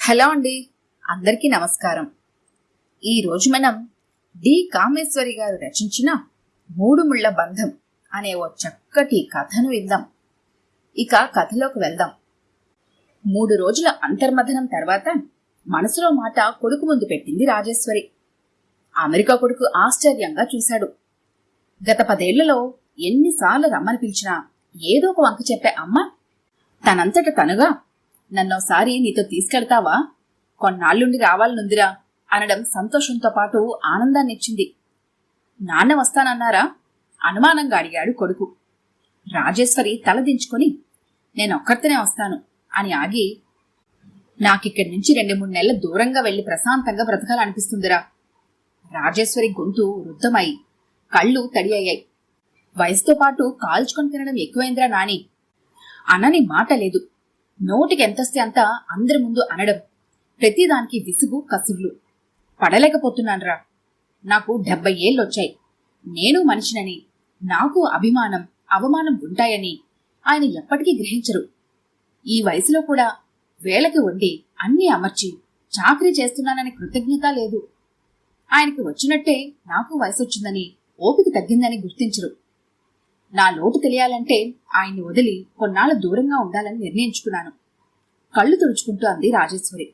Hello అండి, అందరికీ నమస్కారం. ఈరోజు మనం డి కామేశ్వరి గారు రచించిన మూడు ముళ్ల బంధం అనే ఓ చక్కటి కథను విందాం. ఇక కథలోకి వెళ్దాం. 3 రోజుల అంతర్మథనం తర్వాత మనసులో మాట కొడుకు ముందు పెట్టింది రాజేశ్వరి. అమెరికా కొడుకు ఆశ్చర్యంగా చూశాడు. గత 10 ఏళ్లలో ఎన్నిసార్లు రమ్మని పిలిచినా ఏదో ఒక వంక చెప్పే అమ్మ తనంతట తనుగా నన్నోసారి నీతో తీసుకెళ్తావా, కొన్నాళ్లుండి రావాలనుందిరా అనడం సంతోషంతో పాటు ఆనందాన్నిచ్చింది. నాన్న వస్తానన్నారా అనుమానంగా అడిగాడు కొడుకు. రాజేశ్వరి తలదించుకొని నేనొక్కరితోనే వస్తాను అని ఆగి, నాకిక్కడి నుంచి 2-3 నెలల దూరంగా వెళ్లి ప్రశాంతంగా బ్రతకాలనిపిస్తుందిరా. రాజేశ్వరి గొంతు రుద్ధమై కళ్ళు తడి అయ్యాయి. వయసుతో పాటు కాల్చుకొని తినడం ఎక్కువైందిరా నాని. అనని మాట లేదు. నోటికి ఎంతొస్తే అంత అందరి ముందు అనడం, ప్రతిదానికి విసుగు కసుర్లు. పడలేకపోతున్నాన్రా. నాకు 70 ఏళ్ళొచ్చాయి. నేను మనిషినని, నాకు అభిమానం అవమానం ఉంటాయని ఆయన ఎప్పటికీ గ్రహించరు. ఈ వయసులో కూడా వేళకి వండి అన్నీ అమర్చి చాకరీ చేస్తున్నానని కృతజ్ఞత లేదు. ఆయనకి వచ్చినట్టే నాకు వయసొచ్చిందని, ఓపిక తగ్గిందని గుర్తించరు. నా లోటు తెలియాలంటే ఆయన్ని వదిలి కొన్నాళ్ల దూరంగా ఉండాలని నిర్ణయించుకున్నాను. కళ్ళు తుడుచుకుంటూ అంది రాజేశ్వరి.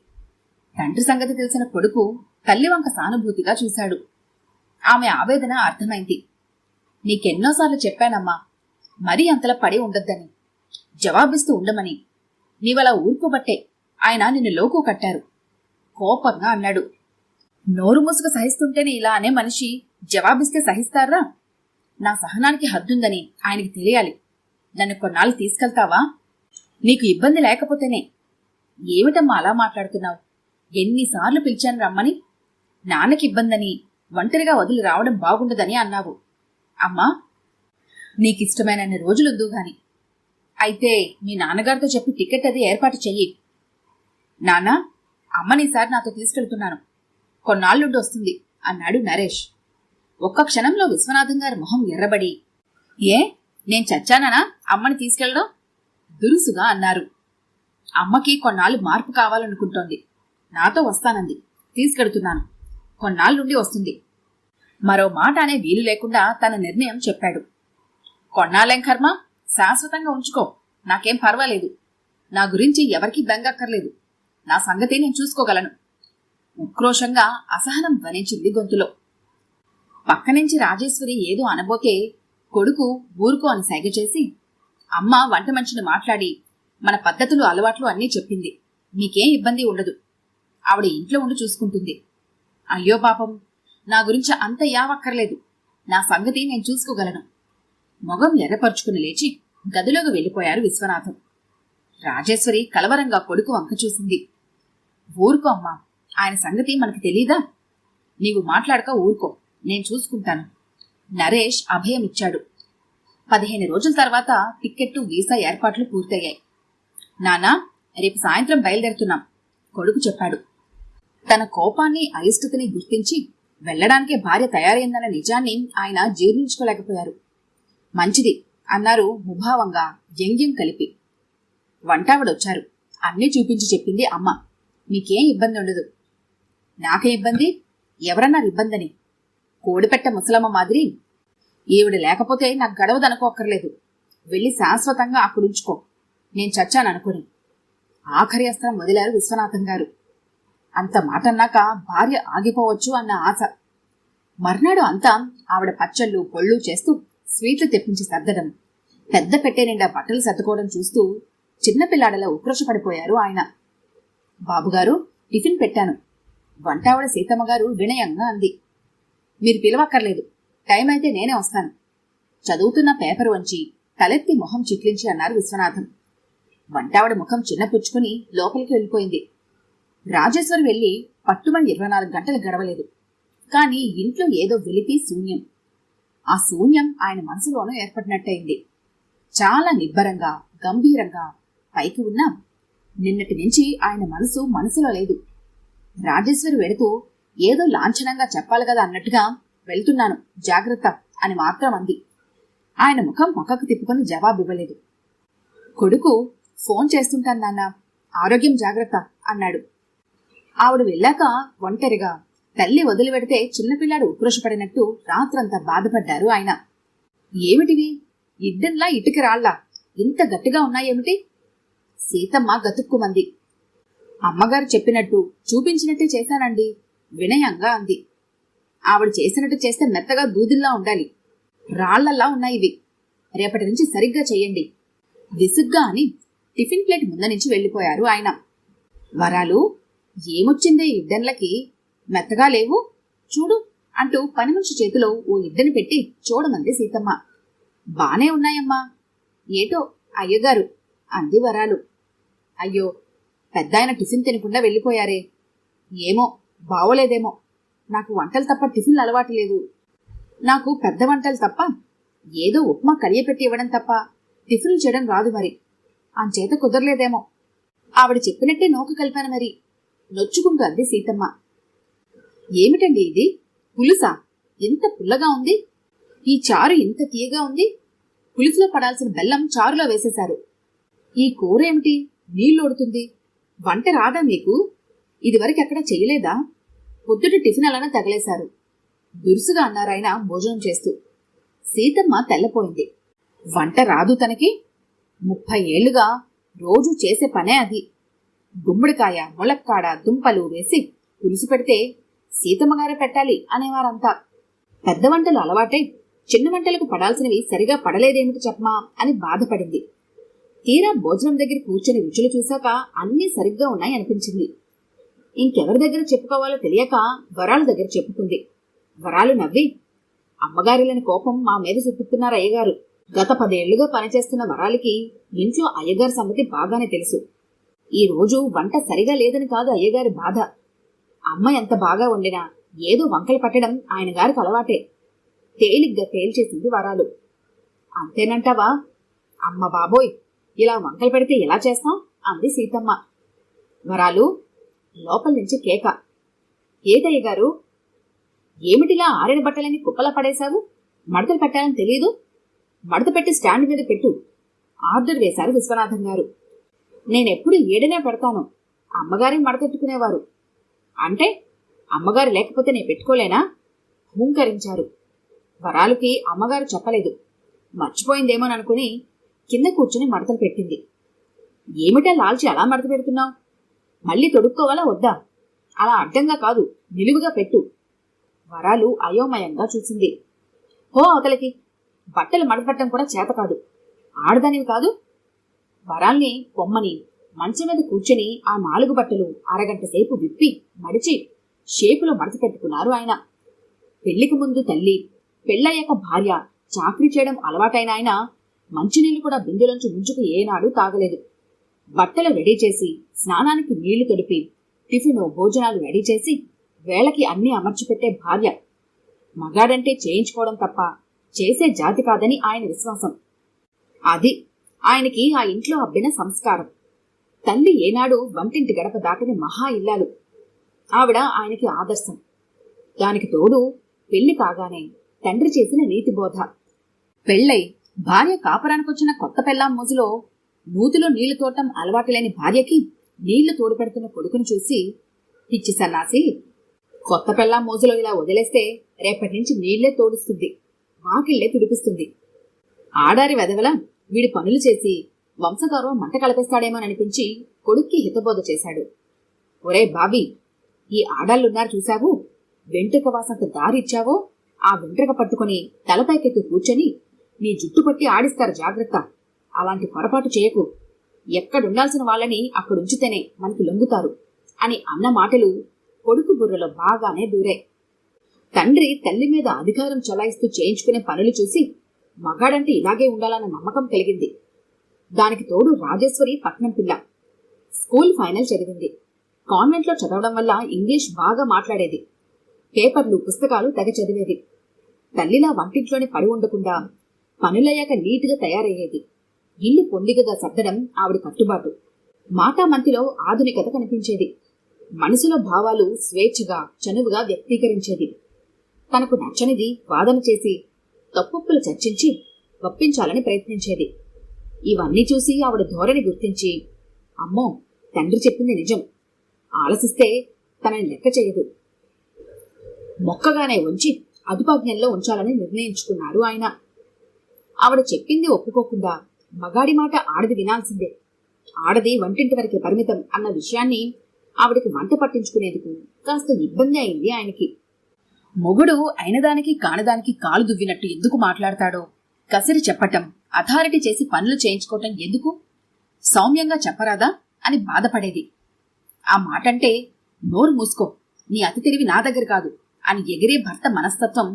తండ్రి సంగతి తెలిసిన కొడుకు తల్లివంక సానుభూతిగా చూశాడు. ఆమె ఆవేదన అర్థమైంది. నీకెన్నోసార్లు చెప్పానమ్మా, మరీ అంతలా పడి ఉండొద్దని, జవాబిస్తూ ఉండమని. నీవలా ఊరుకోబట్టే ఆయన నిన్ను లోకు కట్టారు కోపంగా అన్నాడు. నోరు ముసుగు సహిస్తుంటేనే ఇలా అనే మనిషి జవాబిస్తే సహిస్తారా? నా సహనానికి హద్దుందని ఆయనకి తెలియాలి. నన్ను కొన్నాళ్ళు తీసుకెళ్తావా? నీకు ఇబ్బంది లేకపోతేనే. ఏమిటమ్మా అలా మాట్లాడుతున్నావు? ఎన్నిసార్లు పిలిచాను రమ్మని. నాన్నకి ఇబ్బందని, ఒంటరిగా వదిలి రావడం బాగుండదని అన్నావు. అమ్మా, నీకిష్టమైనన్ని రోజులుందు గాని. అయితే మీ నాన్నగారితో చెప్పి టికెట్ అది ఏర్పాటు చెయ్యి. నాన్నా, అమ్మనీసారి నాతో తీసుకెళ్తున్నాను, కొన్నాళ్ళుండి వస్తుంది అన్నాడు నరేష్. ఒక్క క్షణంలో విశ్వనాథం గారి మొహం ఎర్రబడి, ఏ నేను చచ్చానా అమ్మని తీసుకెళ్ళడం? దురుసుగా అన్నారు. అమ్మకి కొన్నాళ్ళు మార్పు కావాలనుకుంటోంది. నాతో వస్తానంది. తీసుకెడుతున్నాను. కొన్నాళ్ళుండి వస్తుంది. మరో మాట అనే వీలు లేకుండా తన నిర్ణయం చెప్పాడు. కొన్నాళ్ళేం కర్మ, శాశ్వతంగా ఉంచుకో. నాకేం పర్వాలేదు. నా గురించి ఎవరికీ బెంగక్కర్లేదు. నా సంగతి నేను చూసుకోగలను. ఉక్రోషంగా అసహనం ధ్వనించింది గొంతులో. పక్కనుంచి రాజేశ్వరి ఏదో అనబోతే కొడుకు ఊరుకో అని సైగ చేసి, అమ్మ వంట మనిషిని మాట్లాడి మన పద్ధతులు అలవాట్లు అన్నీ చెప్పింది. మీకేం ఇబ్బంది ఉండదు. ఆవిడ ఇంట్లో ఉండి చూసుకుంటుంది. అయ్యో పాపం, నా గురించి అంత యావక్కర్లేదు. నా సంగతి నేను చూసుకోగలను. మొగం ఎర్రపరుచుకుని లేచి గదిలోకి వెళ్లిపోయారు విశ్వనాథం. రాజేశ్వరి కలవరంగా కొడుకు వంక చూసింది. ఊరుకో అమ్మా, ఆయన సంగతి మనకి తెలీదా? నీవు మాట్లాడక ఊరుకో, నేను చూసుకుంటాను. నరేష్ అభయమిచ్చాడు. 15 రోజుల తర్వాత టిక్కెట్టు వీసా ఏర్పాట్లు పూర్తయ్యాయి. నానా, రేపు సాయంత్రం బయలుదేరుతున్నాం కొడుకు చెప్పాడు. తన కోపాన్ని అయిష్టతని గుర్తించి వెళ్లడానికే భార్య తయారైందన్న నిజాన్ని ఆయన జీర్ణించుకోలేకపోయారు. మంచిది అన్నారు ముభావంగా వ్యంగ్యం కలిపి. వంటావిడొచ్చారు. అన్నీ చూపించి చెప్పింది అమ్మ. మీకేం ఇబ్బంది ఉండదు. నాకే ఇబ్బంది? ఎవరన్నారు ఇబ్బందని? కోడిపెట్ట ముసలమ్మ మాదిరి. ఈవిడ లేకపోతే నాకు గడవదనుకోక్కర్లేదు. వెళ్ళి శాశ్వతంగా అక్కడుంచుకో, నేను చచ్చాననుకుని. ఆఖరి అస్త్రం వదిలారు విశ్వనాథం గారు. అంత మాటన్నాక భార్య ఆగిపోవచ్చు అన్న ఆశ. మర్నాడు అంతా ఆవిడ పచ్చళ్ళు పొళ్ళు చేస్తూ స్వీట్లు తెప్పించి సర్దడం, పెద్ద పెట్టే నిండా బట్టలు సర్దుకోవడం చూస్తూ చిన్నపిల్లాడలా ఉక్రోషపడిపోయారు ఆయన. బాబుగారు, టిఫిన్ పెట్టాను వంటావిడ సీతమ్మగారు వినయంగా అంది. మీరు పిలవక్కర్లేదు. టైం అయితే నేనే వస్తాను. చదువుతున్న పేపర్ వంచి తలెత్తి మొహం చిట్లించి అన్నారు విశ్వనాథం. వంటావిడ ముఖం చిన్నపుచ్చుకుని లోపలికి వెళ్ళిపోయింది. రాజేశ్వరి వెళ్లి పట్టుమని 24 గంటలు గడవలేదు. కాని ఇంట్లో ఏదో వెలిపి శూన్యం. ఆ శూన్యం ఆయన మనసులోనూ ఏర్పడినట్టయింది. చాలా నిబ్బరంగా గంభీరంగా పైకి ఉన్నా నిన్నటి నుంచి ఆయన మనసులో లేదు. రాజేశ్వరి వెళుతూ ఏదో లాంఛనంగా చెప్పాలి కదా అన్నట్టుగా, వెళ్తున్నాను జాగ్రత్త అని మాత్రం అంది. ఆయన ముఖం పక్కకు తిప్పుకొని జవాబివ్వలేదు. కొడుకు ఫోన్ చేస్తుంటాను నాన్న, ఆరోగ్యం జాగ్రత్త అన్నాడు. ఆవిడ వెళ్ళాక ఒంటరిగా తల్లి వదిలిపెడితే చిన్నపిల్లాడు ఉక్రోషపడినట్టు రాత్రంతా బాధపడ్డారు ఆయన. ఏమిటివి? ఇడ్డన్లా ఇటుక రాళ్లా ఇంత గట్టిగా ఉన్నాయేమిటి? సీతమ్మ గతుక్కుమంది. అమ్మగారు చెప్పినట్టు చూపించినట్టే చేశానండి, వినయంగా అంది. ఆవిడ చేసినట్టు చేస్తే మెత్తగా దూదిల్లా ఉండాలి. రాళ్లల్లా ఉన్నాయివి. రేపటి నుంచి సరిగ్గా చెయ్యండి విసుగ్గా అని టిఫిన్ ప్లేట్ ముందు నుంచి వెళ్ళిపోయారు ఆయన. వరాలు, ఏమొచ్చిందే ఇడ్డన్లకి? మెత్తగా లేవు చూడు అంటూ పని మనిషి చేతిలో ఓ ఇడ్డని పెట్టి చూడమంది సీతమ్మ. బానే ఉన్నాయమ్మా. ఏటో అయ్యగారు అంది వరాలు. అయ్యో, పెద్దాయన టిఫిన్ తినకుండా వెళ్ళిపోయారే. ఏమో, బావోలేదేమో. నాకు వంటలు తప్ప టిఫిన్లు అలవాటు లేదు. నాకు పెద్ద వంటలు తప్ప ఏదో ఉప్మా కలియపెట్టి ఇవ్వడం తప్ప టిఫిన్లు చేయడం రాదు మరి. అంచేత కుదరలేదేమో. ఆవిడ చెప్పినట్టే నోక కలిపాను మరి నొచ్చుకుంటూ అంది సీతమ్మ. ఏమిటండి ఇది? పులుసా? ఎంత పుల్లగా ఉంది. ఈ చారు ఇంత తీయగా ఉంది. పులుసులో పడాల్సిన బెల్లం చారులో వేసేశారు. ఈ కూర ఏమిటి నీళ్లోడుతుంది? వంట రాదా మీకు? ఇదివరకెక్కడ చెయ్యలేదా? పొద్దుట టిఫిన్ అలానే తగలేశారు దురుసుగా అన్నారాయన భోజనం చేస్తూ. సీతమ్మ తెల్లపోయింది. వంట రాదు తనకి? 30 ఏళ్లుగా రోజూ చేసే పనే అది. గుమ్మడికాయ, ములక్కాడ, దుంపలు వేసి పులుసు పెడితే సీతమ్మగారే పెట్టాలి అనేవారంతా. పెద్ద వంటలు అలవాటై చిన్న వంటలకు పడాల్సినవి సరిగా పడలేదేమిటి చెప్పమా అని బాధపడింది. తీరా భోజనం దగ్గర కూర్చొని రుచులు చూశాక అన్నీ సరిగ్గా ఉన్నాయి అనిపించింది. ఇంకెవరి దగ్గర చెప్పుకోవాలో తెలియక వరాలు దగ్గర చెప్పుకుంది. వరాలు నవ్వి, అమ్మగారిలేని కోపం మా మీద చూపుతున్నారు అయ్యగారు. గత 10 ఏళ్లుగా పనిచేస్తున్న వరాలికి ఇంట్లో అయ్యగారి సంగతి బాగానే తెలుసు. ఈ రోజు వంట సరిగా లేదని కాదు అయ్యగారి బాధ. అమ్మ ఎంత బాగా వండినా ఏదో వంకలు పట్టడం ఆయన గారికి అలవాటే. తేలిగ్గా తేల్చేసింది వరాలు. అంతేనంటావా? అమ్మ బాబోయ్, ఇలా వంకలు పెడితే ఎలా చేస్తాం అంది సీతమ్మ. వరాలు లోపల నుంచి కేక. ఏటయ్యగారు? ఏమిటిలా ఆరిన బట్టలని కుప్పలా పడేశావు? మడతలు పెట్టాలని తెలీదు? మడత పెట్టి స్టాండ్ మీద పెట్టు ఆర్డర్ వేశారు విశ్వనాథం గారు. నేనెప్పుడు ఏడనే పెడతాను. అమ్మగారి మడతెట్టుకునేవారు. అంటే అమ్మగారు లేకపోతే నేను పెట్టుకోలేనా? హూంకరించారు. వరాలుకి అమ్మగారు చెప్పలేదు. మర్చిపోయిందేమోననుకుని కింద కూర్చుని మడతలు పెట్టింది. ఏమిటా లాల్చి అలా మడత పెడుతున్నావు? మళ్ళీ తొడుక్కోవాలా వద్దా? అలా అడ్డంగా కాదు, నిలువుగా పెట్టు. వరాలు అయోమయంగా చూసింది. హో అవతలకి, బట్టలు మడతపెట్టడం కూడా చేత కాదు. ఆడదానివి కాదు. వరాల్ని పొమ్మని మంచం మీద కూర్చొని ఆ 4 బట్టలు అరగంట సేపు విప్పి మడిచి షేపులో మడత పెట్టుకున్నారు ఆయన. పెళ్లికి ముందు తల్లి, పెళ్ళయ్యాక భార్య చాకరీ చేయడం అలవాటైన ఆయన మంచినీళ్లు కూడా బిందెలోంచి ముంచుకు ఏనాడు తాగలేదు. బట్టలు రెడీ చేసి స్నానానికి నీళ్లు తొడిపి టిఫిను భోజనాలు రెడీ చేసి వేళకి అన్నీ అమర్చిపెట్టే భార్య. మగాడంటే చేయించుకోవడం తప్ప చేసే జాతి కాదని ఆయన విశ్వాసం. అది ఆయనకి ఆ ఇంట్లో అబ్బిన సంస్కారం. తల్లి ఏనాడు వంటింటి గడప దాటిని మహా ఇల్లాలు. ఆవిడ ఆయనకి ఆదర్శం. దానికి తోడు పెళ్లి కాగానే తండ్రి చేసిన నీతిబోధ. పెళ్ళై భార్య కాపురానికొచ్చిన కొత్త పెళ్ళాం మోజులో నూతిలో నీళ్లు తోడటం అలవాటు లేని భార్యకి నీళ్లు తోడుపెడుతున్న కొడుకుని చూసి, పిచ్చి సన్నాసి, కొత్త పెళ్ళాం మోజులో ఇలా వదిలేస్తే రేపటి నుంచి నీళ్లే తోడుస్తుంది, వాకిళ్లే తుడిపిస్తుంది. ఆడారి వెదవల వీడి పనులు చేసి వంశగౌరవం మంట కలపేస్తాడేమోననిపించి కొడుక్కి హితబోధ చేశాడు. ఒరే బాబీ, ఈ ఆడాళ్ళున్నారు చూశావు? వెంట్రుక వాసంత దారిచ్చావో ఆ వెంట్రుక పట్టుకుని తలపైకెత్తి కూర్చొని నీ జుట్టు పట్టి ఆడిస్తారు, జాగ్రత్త. అలాంటి పొరపాటు చేయకు. ఎక్కడుండాల్సిన వాళ్ళని అక్కడుంచితేనే మనకి లొంగుతారు అని అన్న మాటలు కొడుకు బుర్రలో బాగానే దూరే. తండ్రి తల్లి మీద అధికారం చలాయిస్తూ చేయించుకునే పనులు చూసి మగాడంటే ఇలాగే ఉండాలన్న నమ్మకం కలిగింది. దానికి తోడు రాజేశ్వరి పట్నం పిల్ల. స్కూల్ ఫైనల్ చదివింది. కాన్వెంట్లో చదవడం వల్ల ఇంగ్లీష్ బాగా మాట్లాడేది. పేపర్లు పుస్తకాలు తెగ చదివేది. తల్లిలా వంటింట్లోనే పడి ఉండకుండా పనులయ్యాక నీట్గా తయారయ్యేది. ఇల్లు పొందికగా సర్దడం ఆవిడ కట్టుబాటు. మాటామంతిలో ఆధునికత కనిపించేది. మనసులో భావాలు స్వేచ్ఛగా చనువుగా వ్యక్తీకరించేది. తనకు నచ్చనిది వాదన చేసి తప్పులు చర్చించి ఒప్పించాలని ప్రయత్నించేది. ఇవన్నీ చూసి ఆవిడ ధోరణి గుర్తించి, అమ్మో, తండ్రి చెప్పింది నిజం, ఆలసిస్తే తనని లెక్క చేయదు. మొక్కగానే ఉంచి అదుపాజ్ఞంలో ఉంచాలని నిర్ణయించుకున్నారు ఆయన. ఆవిడ చెప్పింది ఒప్పుకోకుండా మగాడి మాట ఆడది వినాల్సిందే, ఆడది వంటింటి వరకే పరిమితం అన్న విషయాన్ని ఆవిడికి వంట పట్టించుకునేందుకు కాస్త ఇబ్బంది అయింది ఆయనకి. మొగుడు అయినదానికి కానదానికి కాలు దువ్వినట్టు ఎందుకు మాట్లాడతాడో, కసిరి చెప్పటం, అథారిటీ చేసి పనులు చేయించుకోవటం ఎందుకు, సౌమ్యంగా చెప్పరాదా అని బాధపడేది. ఆ మాటంటే నోరు మూసుకో, నీ అతి తెలివి నా దగ్గర కాదు అని ఎగిరే భర్త మనస్తత్వం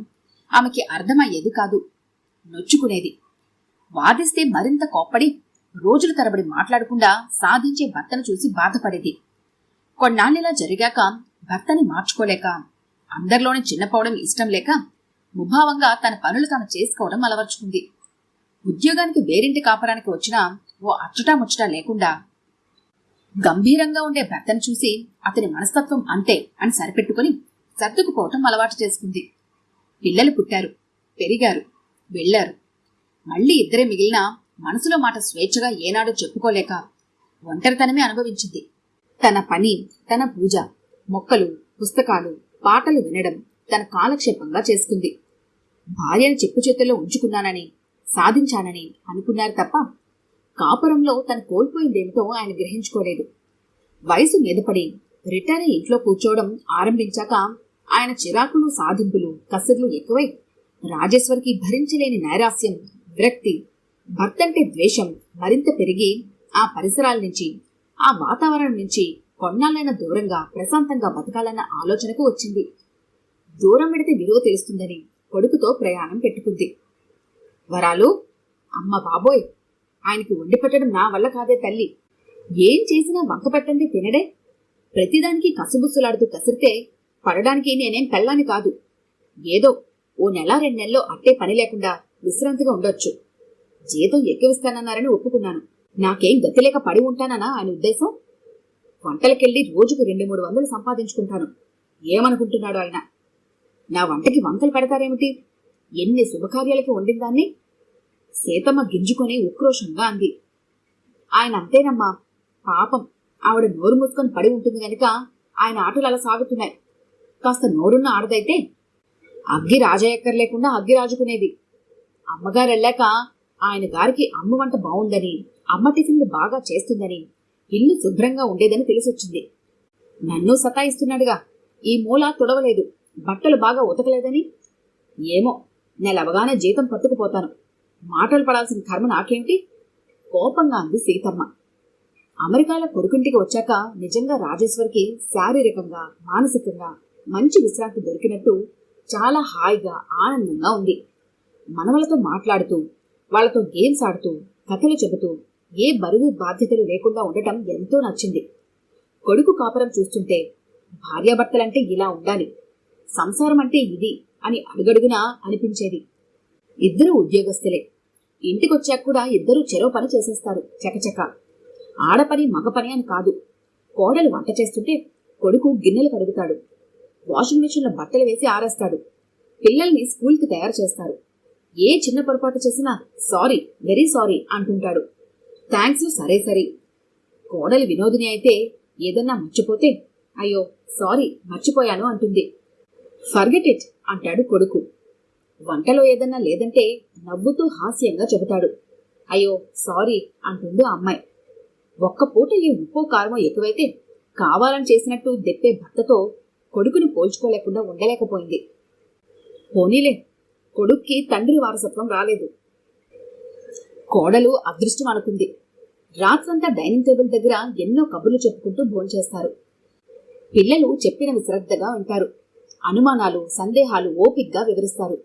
ఆమెకి అర్థమయ్యేది కాదు. నొచ్చుకునేది. వాదిస్తే మరింత కోప్పడి రోజుల తరబడి మాట్లాడకుండా సాధించే భర్తను చూసి బాధపడేది. కొన్నాళ్ళిలా జరిగాక భర్తని మార్చుకోలేక, అందరిలోనే చిన్నపోవడం ఇష్టం లేక ముభావంగా తన పనులు తాను చేసుకోవడం అలవర్చుకుంది. ఉద్యోగానికి వేరింటి కాపరానికి వచ్చినా ఓ అచ్చటా ముచ్చటా లేకుండా గంభీరంగా ఉండే భర్తను చూసి అతని మనస్తత్వం అంతే అని సరిపెట్టుకుని సర్దుకుపోవటం అలవాటు చేసుకుంది. పిల్లలు పుట్టారు, పెరిగారు, వెళ్లారు. మళ్లీ ఇద్దరే మిగిలిన మనసులో మాట స్వేచ్ఛగా ఏనాడో చెప్పుకోలేక ఒంటరితనమే అనుభవించింది. తన పని, తన పూజ, మొక్కలు, పుస్తకాలు, పాటలు వినడం తన కాలక్షేపంగా చేసుకుంది. భార్యను చెప్పు చేతుల్లో ఉంచుకున్నానని, సాధించానని అనుకున్నారు తప్ప కాపురంలో తను కోల్పోయిందేమిటో ఆయన గ్రహించుకోలేదు. వయసు మీదపడి రిటైర్ అయి ఇంట్లో కూర్చోవడం ఆరంభించాక ఆయన చిరాకులు, సాధింపులు, కసిర్లు ఎక్కువై రాజేశ్వరికి భరించలేని నైరాస్యం, విరక్తి, భర్తంటే ద్వేషం మరింత పెరిగి ఆ పరిసరాల నుంచి, ఆ వాతావరణం నుంచి కొన్నాళ్ళైనా దూరంగా ప్రశాంతంగా బతకాలన్న ఆలోచనకు వచ్చింది. దూరం పెడితే విలువ తెలుస్తుందని కొడుకుతో ప్రయాణం పెట్టుకుంది. వరాలు, అమ్మ బాబోయ్, ఆయనకి వండి పెట్టడం నా వల్ల కాదే తల్లి. ఏం చేసినా వంక పెట్టండి తినడే. ప్రతిదానికి కసుబుస్సులాడుతూ కసిరితే పడడానికి నేనేం పెళ్ళాని కాదు. ఏదో ఓ నెల 2 నెలల్లో అట్టే పని లేకుండా విశ్రాంతిగా ఉండొచ్చు. జీతం ఎక్కువిస్తానన్నారని ఒప్పుకున్నాను. నాకేం గతిలేక పడి ఉంటానన్నా ఆయన ఉద్దేశం? వంటలకెళ్ళి రోజుకు 200-300 సంపాదించుకుంటాను. ఏమనుకుంటున్నాడు ఆయన? నా వంటకి వంకలు పెడతారేమిటి? ఎన్ని శుభకార్యాలకి వండిందాన్ని? సీతమ్మ గింజుకొని ఉక్రోషంగా అంది. ఆయన అంతేనమ్మా, పాపం ఆవిడ నోరు మూసుకొని పడి ఉంటుంది గనుక ఆయన ఆటలు అలా సాగుతున్నాయి. కాస్త నోరున్న ఆడదైతే అగ్గి రాజయ్యక్కర్లేకుండా అగ్గి రాజుకునేది. అమ్మగారు వెళ్ళాక ఆయన గారికి అమ్మ వంట బావుందని, అమ్మ టిఫిన్లు బాగా చేస్తుందని, ఇల్లు శుభ్రంగా ఉండేదని తెలిసొచ్చింది. నన్ను సతాయిస్తున్నాడుగా, ఈ మూల తుడవలేదు, బట్టలు బాగా ఉతకలేదని. ఏమో, నెలవగానే జీతం పట్టుకుపోతాను. మాటలు పడాల్సిన కర్మ నాకేమిటి? కోపంగా అంది సీతమ్మ. అమెరికాలో కొడుకుంటికి వచ్చాక నిజంగా రాజేశ్వరికి శారీరకంగా, మానసికంగా మంచి విశ్రాంతి దొరికినట్టు చాలా హాయిగా, ఆనందంగా ఉంది. మనవలతో మాట్లాడుతూ, వాళ్లతో గేమ్స్ ఆడుతూ, కథలు చెబుతూ ఏ బరువు బాధ్యతలు లేకుండా ఉండటం ఎంతో నచ్చింది. కొడుకు కాపురం చూస్తుంటే భార్యాభర్తలంటే ఇలా ఉండాలి, సంసారం అంటే ఇది అని అడుగడుగునా అనిపించేది. ఇద్దరు ఉద్యోగస్తులే. ఇంటికొచ్చాక కూడా ఇద్దరూ చెరో పని చేసేస్తారు చకచక. ఆడపని మగపని అని కాదు. కోడలు వంట చేస్తుంటే కొడుకు గిన్నెలు కడుగుతాడు, వాషింగ్ మెషిన్లో బట్టలు వేసి ఆరేస్తాడు, పిల్లల్ని స్కూల్కి తయారు చేస్తారు. ఏ చిన్న పొరపాటు చేసినా సారీ, వెరీ సారీ అంటుంటాడు. థ్యాంక్స్ సరే సరే. కోడలి వినోదిని అయితే ఏదన్నా మర్చిపోతే అయ్యో సారీ మర్చిపోయాను అంటుంది. ఫర్గెట్ ఇట్ అంటాడు కొడుకు. వంటలో ఏదన్నా లేదంటే నవ్వుతూ హాస్యంగా చెబుతాడు. అయ్యో సారీ అంటుంది అమ్మాయి. ఒక్క పూట ఈ ఉప్పు కారమో ఎక్కువైతే కావాలని చేసినట్టు దెప్పే భర్తతో కొడుకుని పోల్చుకోలేకుండా ఉండలేకపోయింది. పోనీలే, కొడుక్కి తండ్రి వారసత్వం రాలేదు. కోడలు అదృష్టం అనుకుంది. రాత్రంతా డైనింగ్ టేబుల్ దగ్గర ఎన్నో కబుర్లు చెప్పుకుంటూ భోంచేస్తారు. పిల్లలు చెప్పినవి శ్రద్ధగా ఉంటారు. అనుమానాలు, సందేహాలు ఓపిగ్గా వివరిస్తారు.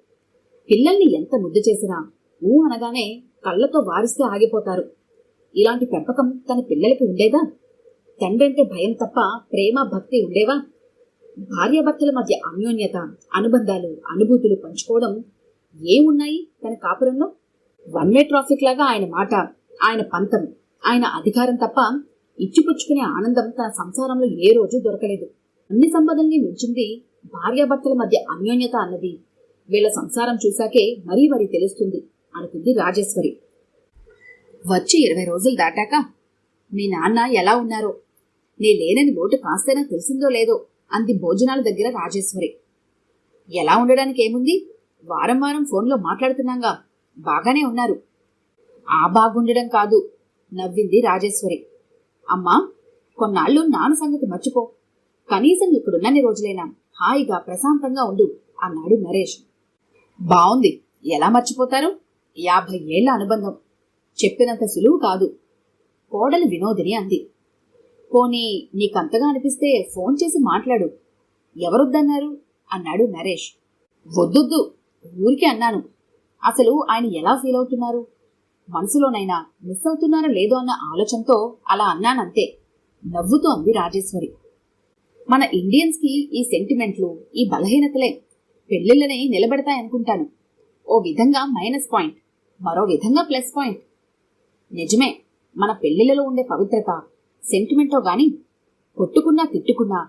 పిల్లల్ని ఎంత ముద్దు చేసినా ఊ అనగానే కళ్ళతో వారిస్తే ఆగిపోతారు. ఇలాంటి పెంపకం తన పిల్లలకి ఉండేదా? తండ్రంటే భయం తప్ప ప్రేమ, భక్తి ఉండేవా? భార్యాభర్తల మధ్య అన్యోన్యత, అనుబంధాలు, అనుభూతులు పంచుకోవడం ఏమున్నాయి తన కాపురంలో? 1 వే ట్రాఫిక్ లాగా ఆయన మాట, ఆయన పంతం, ఆయన అధికారం తప్ప ఇచ్చిపుచ్చుకునే ఆనందం తన సంసారంలో ఏ రోజు దొరకలేదు. అన్ని సంపదల్ని మించింది భార్యాభర్తల మధ్య అన్యోన్యత అన్నది వీళ్ల సంసారం చూశాకే మరీ మరీ తెలుస్తుంది అనుకుంది రాజేశ్వరి. వచ్చి 20 రోజులు దాటాక మీ నాన్న ఎలా ఉన్నారో, నీ లేనని లోటు కాస్తైనా తెలిసిందో లేదో అంది భోజనాల దగ్గర రాజేశ్వరి. ఎలా ఉండడానికి ఏముంది, వారం వారం ఫోన్లో మాట్లాడుతున్నాగా, బాగానే ఉన్నారు. ఆ బాగుండడం కాదు, నవ్వింది రాజేశ్వరి. అమ్మా, కొన్నాళ్ళు నాన్న సంగతి మర్చిపో, కనీసం ఇక్కడున్నన్ని రోజులైనా హాయిగా ప్రశాంతంగా ఉండు అన్నాడు నరేష్. బావుంది, ఎలా మర్చిపోతారు? 50 ఏళ్ల అనుబంధం, చెప్పినంత సులువు కాదు కోడలు వినోదిని అంది. పోనీ నీకంతగా అనిపిస్తే ఫోన్ చేసి మాట్లాడు, ఎవరొద్దన్నారు అన్నాడు నరేష్. వద్దొద్దు, ఊరికే అన్నాను. అసలు ఆయన ఎలా ఫీల్ అవుతున్నారు, మనసులోనైనా మిస్ అవుతున్నారో లేదో అన్న ఆలోచనతో అలా అన్నానంతే, నవ్వుతూ అంది రాజేశ్వరి. మన ఇండియన్స్కి ఈ సెంటిమెంట్లు, ఈ బలహీనతలే పెళ్లిళ్ళని నిలబెడతాయనుకుంటాను. ఓ విధంగా మైనస్ పాయింట్, మరో విధంగా ప్లస్ పాయింట్. నిజమే, మన పెళ్లిళ్లలో ఉండే పవిత్రత, సెంటిమెంటో గాని కొట్టుకున్నా తిట్టుకున్నా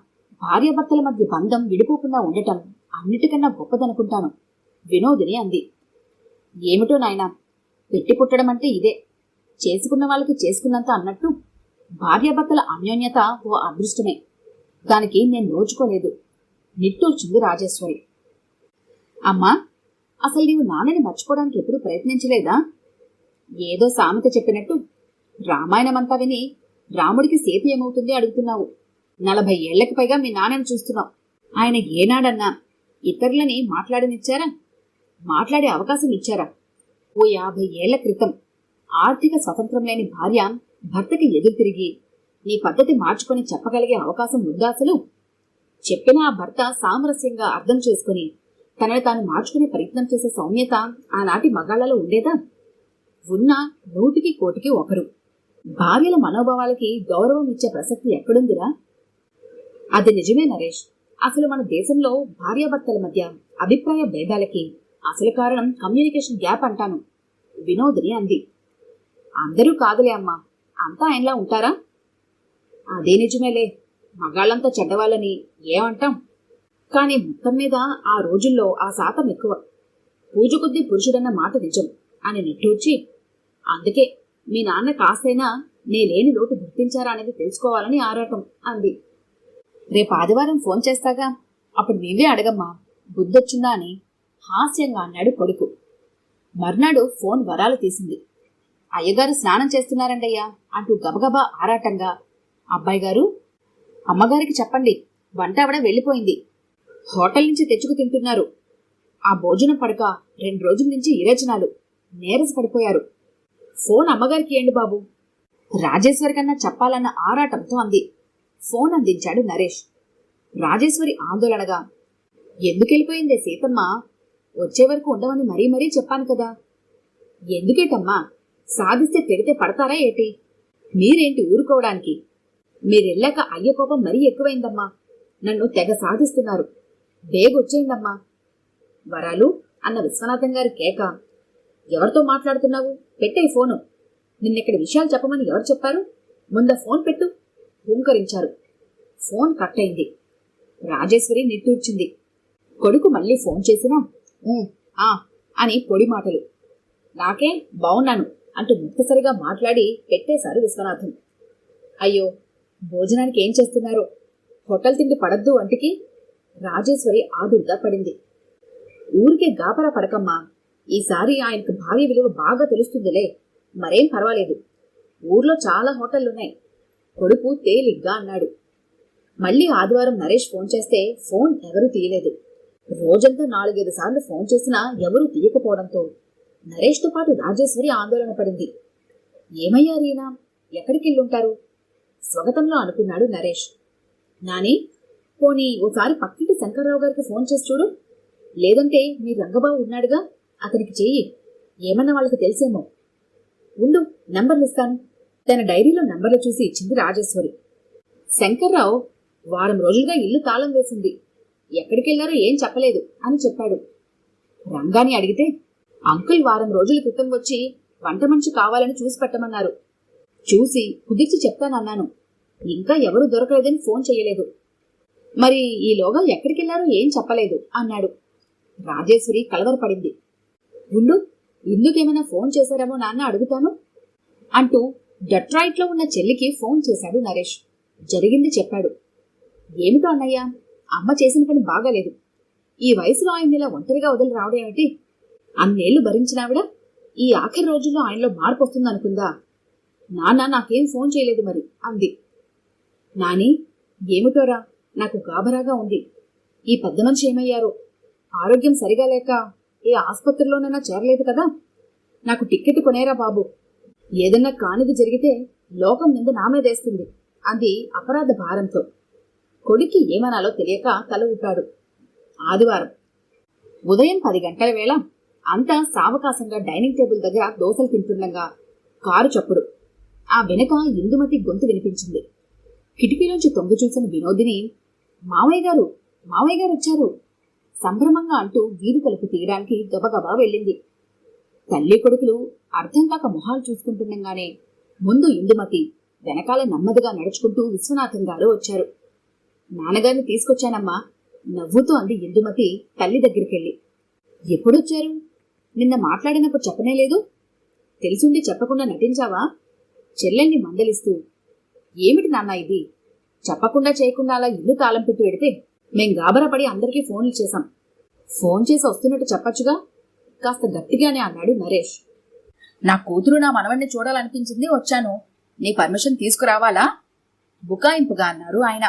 భార్యాభర్తల మధ్య బంధం విడిపోకుండా ఉండటం అన్నిటికన్నా గొప్పదనుకుంటాను వినోదిని అంది. ఏమిటో నాయనా, పెట్టి పుట్టడం అంటే ఇదే, చేసుకున్న వాళ్ళకి చేసుకున్నంత అన్నట్టు భార్యాభర్తల అన్యోన్యత ఓ అదృష్టమే, దానికి నేను నోచుకోలేదు నిట్టూర్చింది రాజేశ్వరి. అమ్మా, అసలు నీవు నాన్నని మర్చిపోవడానికి ఎప్పుడు ప్రయత్నించలేదా? ఏదో సామెత చెప్పినట్టు రామాయణమంతా విని రాముడికి సీత ఏమవుతుంది అడుగుతున్నావు. 40 ఏళ్లకి పైగా మీ నాన్నని చూస్తున్నావు. ఆయన ఏనాడన్నా ఇతరులని మాట్లాడనిచ్చారా? మాట్లాడే అవకాశం ఇచ్చారా? ఓ 50 ఏళ్ల క్రితం ఆర్థిక స్వతంత్రం లేని భార్య భర్తకి ఎదురు తిరిగి నీ పద్ధతి మార్చుకొని చెప్పగలిగే అవకాశం ఉందా అసలు? చెప్పిన ఆ భర్త సామరస్యంగా అర్థం చేసుకుని తనని తాను మార్చుకునే ప్రయత్నం చేసే సౌమ్యత ఆనాటి మగాళ్లలో ఉండేదా? ఉన్నా 100కి 1 ఒకరు. భార్యల మనోభావాలకి గౌరవం ఇచ్చే ప్రసక్తి ఎక్కడుందిరా? అది నిజమే నరేష్. అసలు మన దేశంలో భార్యాభర్తల మధ్య అభిప్రాయ భేదాలకి అసలు కారణం కమ్యూనికేషన్ గ్యాప్ అంటాను వినోదిని అంది. అందరూ కాదులే అమ్మా, అంతా ఆయనలా ఉంటారా? అదే నిజమేలే, మగాళ్ళంతా చెడ్డవాళ్ళని ఏమంటాం. కానీ మొత్తం మీద ఆ రోజుల్లో ఆ శాతం ఎక్కువ. పూజ కొద్దీ పురుషుడన్న మాట నిజం అని నిట్టూర్చి, అందుకే మీ నాన్న కాస్తైనా నేలేని లోటు గుర్తించారా అనేది తెలుసుకోవాలని ఆరాటం అంది. రేపు ఆదివారం ఫోన్ చేస్తాగా, అప్పుడు నీవే అడగమ్మా, బుద్ధొచ్చిందా అని హాస్యంగా అన్నాడు కొడుకు. మర్నాడు ఫోన్ వరాలు తీసింది. అయ్యగారు స్నానం చేస్తున్నారండయ్యా అంటూ గబగబా ఆరాటంగా, అబ్బాయి గారు, అమ్మగారికి చెప్పండి, వంట ఆవిడ వెళ్ళిపోయింది, హోటల్ నుంచి తెచ్చుకు తింటున్నారు. ఆ భోజనం పడక 2 రోజుల నుంచి ఇరచనాలు, నీరస పడిపోయారు. ఫోన్ అమ్మగారికి ఏంటి బాబు, రాజేశ్వరి కన్నా చెప్పాలన్న ఆరాటంతో అంది. ఫోన్ అందించాడు నరేష్. రాజేశ్వరి ఆందోళనగా, ఎందుకెళ్ళిపోయిందే సీతమ్మ, వచ్చే వరకు ఉండవని మరీ మరీ చెప్పాను కదా. ఎందుకేటమ్మా, సాధిస్తే తిడితే పడతారా ఏటి? మీరేంటి ఊరుకోవడానికి? మీరెళ్ళాక అయ్య కోపం మరీ ఎక్కువైందమ్మా, నన్ను తెగ సాధిస్తున్నారు, బేగొచ్చేయండమ్మా. వరాలు అన్న విశ్వనాథం గారి కేక. ఎవరితో మాట్లాడుతున్నావు, పెట్టే ఫోను, నిన్నెక్కడి విషయాలు చెప్పమని ఎవరు చెప్పారు, ముందా ఫోన్ పెట్టు హూంకరించారు. ఫోన్ కట్ అయింది. రాజేశ్వరి నిట్టూర్చింది. కొడుకు మళ్ళీ ఫోన్ చేసినా ఆ అని పొడి మాటలు. నాకే బావున్నాను అంటూ ముక్తసరిగా మాట్లాడి పెట్టేశారు విశ్వనాథం. అయ్యో, భోజనానికి ఏం చేస్తున్నారో, హోటల్ తిండి పడద్దు అంటికి రాజేశ్వరి ఆదుర్దా పడింది. ఊరికే గాపరా పడకమ్మా, ఈసారి ఆయనకు భార్య విలువ బాగా తెలుస్తుందిలే, మరేం పర్వాలేదు, ఊర్లో చాలా హోటళ్లున్నాయి కొడుకు తేలిగ్గా అన్నాడు. మళ్లీ ఆదివారం నరేష్ ఫోన్ చేస్తే ఫోన్ ఎవరూ తీయలేదు. రోజంతా 4-5 సార్లు ఫోన్ చేసినా ఎవరూ తీయకపోవడంతో నరేష్తో పాటు రాజేశ్వరి ఆందోళన పడింది. ఏమయ్యారీనా, ఎక్కడికెళ్ళుంటారు స్వగతంలో అనుకున్నాడు నరేష్. నాని, పోనీ ఓసారి పక్కింటి శంకర్రావు గారికి ఫోన్ చేసి చూడు, లేదంటే మీ రంగబాబు ఉన్నాడుగా, అతనికి చెయ్యి, ఏమన్నా వాళ్ళకి తెలిసేమో. ఉండు, నంబర్లిస్తాను. తన డైరీలో నంబర్లు చూసి ఇచ్చింది రాజేశ్వరి. శంకర్రావు వారం రోజులుగా ఇల్లు తాళం వేసింది, ఎక్కడికెళ్లారో ఏం చెప్పలేదు అని చెప్పాడు. రంగాని అడిగితే, అంకుల్ వారం రోజుల క్రితం వచ్చి వంట మనిషి కావాలని చూసి పెట్టమన్నారు, చూసి కుదిర్చి చెప్తానన్నాను, ఇంకా ఎవరూ దొరకలేదని ఫోన్ చెయ్యలేదు, మరి ఈలోగా ఎక్కడికెళ్లారో ఏం చెప్పలేదు అన్నాడు. రాజేశ్వరి కలవరపడింది. ఉండు, ఇందుకేమైనా ఫోన్ చేశారేమో నాన్న అడుగుతాను అంటూ డెట్రాయిట్లో ఉన్న చెల్లికి ఫోన్ చేశాడు నరేష్. జరిగింది చెప్పాడు. ఏమిటో అన్నయ్యా, అమ్మ చేసిన పని బాగాలేదు. ఈ వయసులో ఆయన్ని ఇలా ఒంటరిగా వదిలి రావడం ఏమిటి? అన్నేళ్లు భరించినావిడ ఈ ఆఖరి రోజుల్లో ఆయనలో మార్పు వస్తుందనుకుందా? నాన్న నాకేం ఫోన్ చేయలేదు మరి అంది. నాని, ఏమిటోరా, నాకు గాబరాగా ఉంది. ఈ పెద్ద మనిషి ఏమయ్యారో? ఆరోగ్యం సరిగా లేక ఏ ఆసుపత్రిలోనైనా చేరలేదు కదా? నాకు టిక్కెట్ కొనేరా బాబు. ఏదన్నా కానిది జరిగితే లోకం నింద నామేదేస్తుంది అంది అపరాధ భారంతో. కొడుక్కి ఏమనాలో తెలియక తల ఊపాడు. ఆదివారం ఉదయం 10 గంటల వేళ అంతా సావకాశంగా డైనింగ్ టేబుల్ దగ్గర దోశలు తింటుండగా కారు చప్పుడు. ఆ వెనక ఇందుమతి గొంతు వినిపించింది. కిటికీలోంచి తొంగి చూసిన వినోదిని, మామయ్య గారు వచ్చారు సంభ్రమంగా అంటూ వీధి తలుపు తీయడానికి గబగబా వెళ్ళింది. తల్లి కొడుకులు అర్థం కాక మొహాలు చూసుకుంటుండగానే ముందు ఇందుమతి, వెనకాల నెమ్మదిగా నడుచుకుంటూ విశ్వనాథం గారు వచ్చారు. నాన్నగారిని తీసుకొచ్చానమ్మా నవ్వుతూ అంది ఇందుమతి తల్లి దగ్గరికెళ్ళి. ఎప్పుడొచ్చారు? నిన్న మాట్లాడినప్పుడు చెప్పనే లేదు. తెలిసుండి చెప్పకుండా నటించావా? చెల్లెల్ని మందలిస్తూ, ఏమిటి నాన్న ఇది? చెప్పకుండా చేయకుండా అలా ఇల్లు తాళం పెట్టి పెడితే మేం గాబరపడి అందరికీ ఫోన్లు చేశాం. ఫోన్ చేసి వస్తున్నట్టు చెప్పచ్చుగా కాస్త గట్టిగానే అన్నాడు నరేష్. నా కూతురు నా మనవణ్ణి చూడాలనిపించింది, వచ్చాను. నీ పర్మిషన్ తీసుకురావాలా? బుకాయింపుగా అన్నారు ఆయన.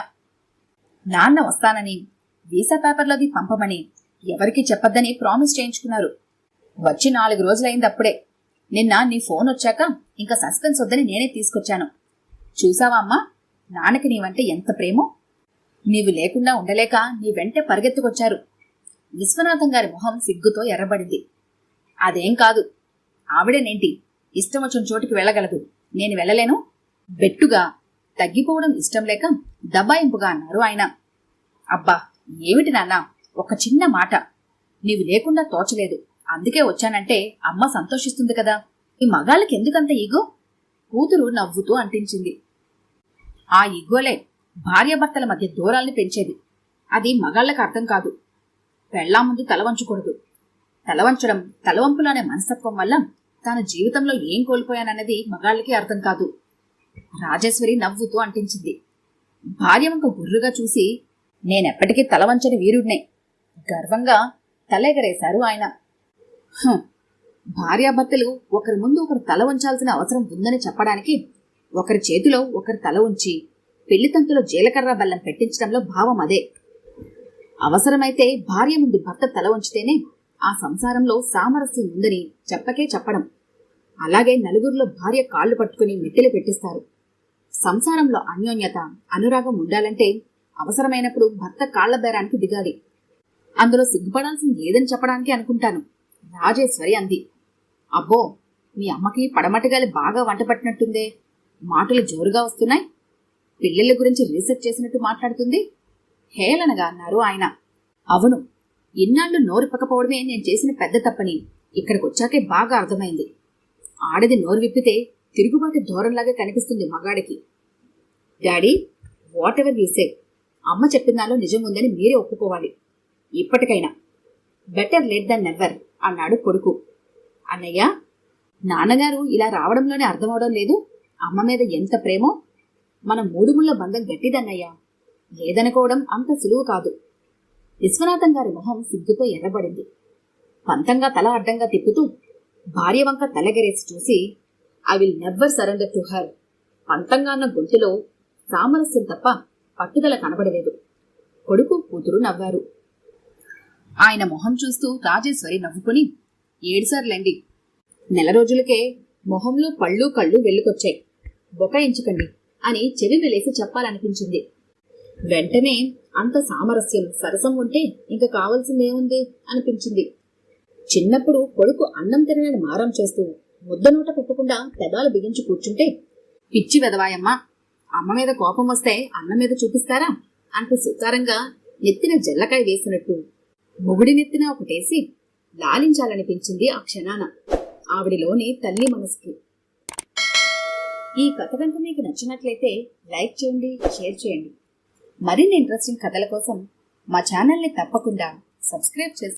నాన్న వస్తానని, వీసా పేపర్లోది పంపమని ఎవరికి చెప్పొద్దని ప్రామిస్ చేయించుకున్నారు. వచ్చి 4 రోజులైంది అప్పుడే. నిన్న నీ ఫోన్ వచ్చాక ఇంకా సస్పెన్స్ వద్దని నేనే తీసుకొచ్చాను. చూసావా అమ్మా, నాన్నకి నీవంటే ఎంత ప్రేమో. నీవు లేకుండా ఉండలేక నీ వెంటే పరిగెత్తుకొచ్చారు. విశ్వనాథం గారి మొహం సిగ్గుతో ఎర్రబడింది. అదేం కాదు, ఆవిడేనేంటి ఇష్టం వచ్చిన చోటికి వెళ్ళగలదు, నేను వెళ్ళలేను. బెట్టుగా తగ్గిపోవడం ఇష్టం లేక దబాయింపుగా అన్నారు ఆయన. అబ్బా ఏమిటి నాన్న, ఒక చిన్న మాట. నీవు లేకుండా తోచలేదు, అందుకే వచ్చానంటే అమ్మ సంతోషిస్తుంది కదా. ఈ మగాళ్ళకి ఎందుకంత ఈగో? కూతురు నవ్వుతూ అంటించింది. ఆ ఈగోలే భార్యాభర్తల మధ్య దూరాల్ని పెంచేది. అది మగాళ్ళకి అర్థం కాదు. పెళ్ళా ముందు తలవంచకూడదు. తలవంచడం, తలవంపులనే మనస్తత్వం వల్ల తాను జీవితంలో ఏం కోల్పోయానన్నది మగాళ్ళకి అర్థం కాదు. రాజేశ్వరి నవ్వుతూ అంటించింది. భార్య వంక గుర్రుగా చూసి, నేనెప్పటికీ తలవంచని వీరుడినే గర్వంగా తలెగరేశారు ఆయన. భార్యాభర్తలు ఒకరి ముందు ఒకరు తల వంచాల్సిన అవసరం ఉందని చెప్పడానికి ఒకరి చేతిలో ఒకరి తల ఉంచి పెళ్లితంతులో జీలకర్ర బెల్లం పెట్టించడంలో భావం అదే. అవసరమైతే భార్య ముందు భర్త తల వంచితేనే ఆ సంసారంలో సామరస్యం ఉందని చెప్పకే చెప్పడం. అలాగే నలుగురిలో భార్య కాళ్లు పట్టుకుని మెట్టెలు పెట్టిస్తారు. సంసారంలో అన్యోన్యత, అనురాగం ఉండాలంటే అవసరమైనప్పుడు భర్త కాళ్ల బేరానికి దిగాలి. అందులో సిగ్గుపడాల్సింది లేదని చెప్పడానికి అనుకుంటాను, రాజేశ్వరి అంది. అబ్బో, మీ అమ్మకి పడమటిగాలి బాగా వంట పట్టినట్టుందే. మాటలు జోరుగా వస్తున్నాయి. పిల్లల గురించి రీసెర్చ్ చేసినట్టు మాట్లాడుతుంది హేళనగా అన్నారు ఆయన. అవును, ఇన్నాళ్లు నోరిప్పకపోవడమే నేను చేసిన పెద్ద తప్పని ఇక్కడికొచ్చాకే బాగా అర్థమైంది. ఆడది నోరు విప్పితే తిరుగుబాటు ధోరణిలాగా కనిపిస్తుంది మగాడికి. Daddy, whatever you say, అమ్మ చెప్పినాలో నిజం ఉందని మీరే ఒప్పుకోవాలి. ఇప్పటికైనా బెటర్ లేట్ దన్ నెవర్ అన్నాడు కొడుకు. అన్నయ్య, నాన్నగారు ఇలా రావడంలోనే అర్థమవడం లేదు అమ్మ మీద ఎంత ప్రేమో. మన 3 ముళ్ళ బంధం గట్టిదన్నయ్యా, లేదనుకోవడం అంత సులువు కాదు. విశ్వనాథం గారి మొహం సిగ్గుతో ఎర్రబడింది. పంతంగా తల అడ్డంగా తిప్పుతూ భార్య వంక తలగెరేసి చూసి, I will never surrender to her. పంతంగా అన్న గొంతులో సామరస్యం తప్ప పట్టుదల కనబడలేదు. కొడుకు కూతురు నవ్వారు. ఆయన మొహం చూస్తూ రాజేశ్వరి నవ్వుకుని, ఏడుసార్లండి, 4 రోజులకే మొహంలో పళ్ళు కళ్ళు వెళ్ళుకొచ్చాయి, బొకాయించకండి అని చెవి మెలేసి చెప్పాలనిపించింది. వెంటనే అంత సామరస్యం, సరసం ఉంటే ఇంక కావాల్సిందేముంది అనిపించింది. చిన్నప్పుడు కొడుకు అన్నం తినని మారం చేస్తూ ముద్ద నోట పెట్టకుండా పెదాలు బిగించి కూర్చుంటే, పిచ్చి వెదవాయమ్మ, అమ్మ మీద కోపం వస్తే అన్నం మీద చూపిస్తారా అంటూ సుతారంగా నెత్తిన జల్లకాయ వేసినట్టు మొగుడి నెత్తిన ఒకటేసి లాలించాలనిపించింది ఆ క్షణాన ఆవిడిలోని తల్లి మనసుకి. ఈ కథ కనుక మీకు నచ్చినట్లయితే లైక్ చేయండి, షేర్ చేయండి. మరిన్ని ఇంట్రెస్టింగ్ కథల కోసం మా ఛానల్ని తప్పకుండా సబ్స్క్రైబ్ చేసి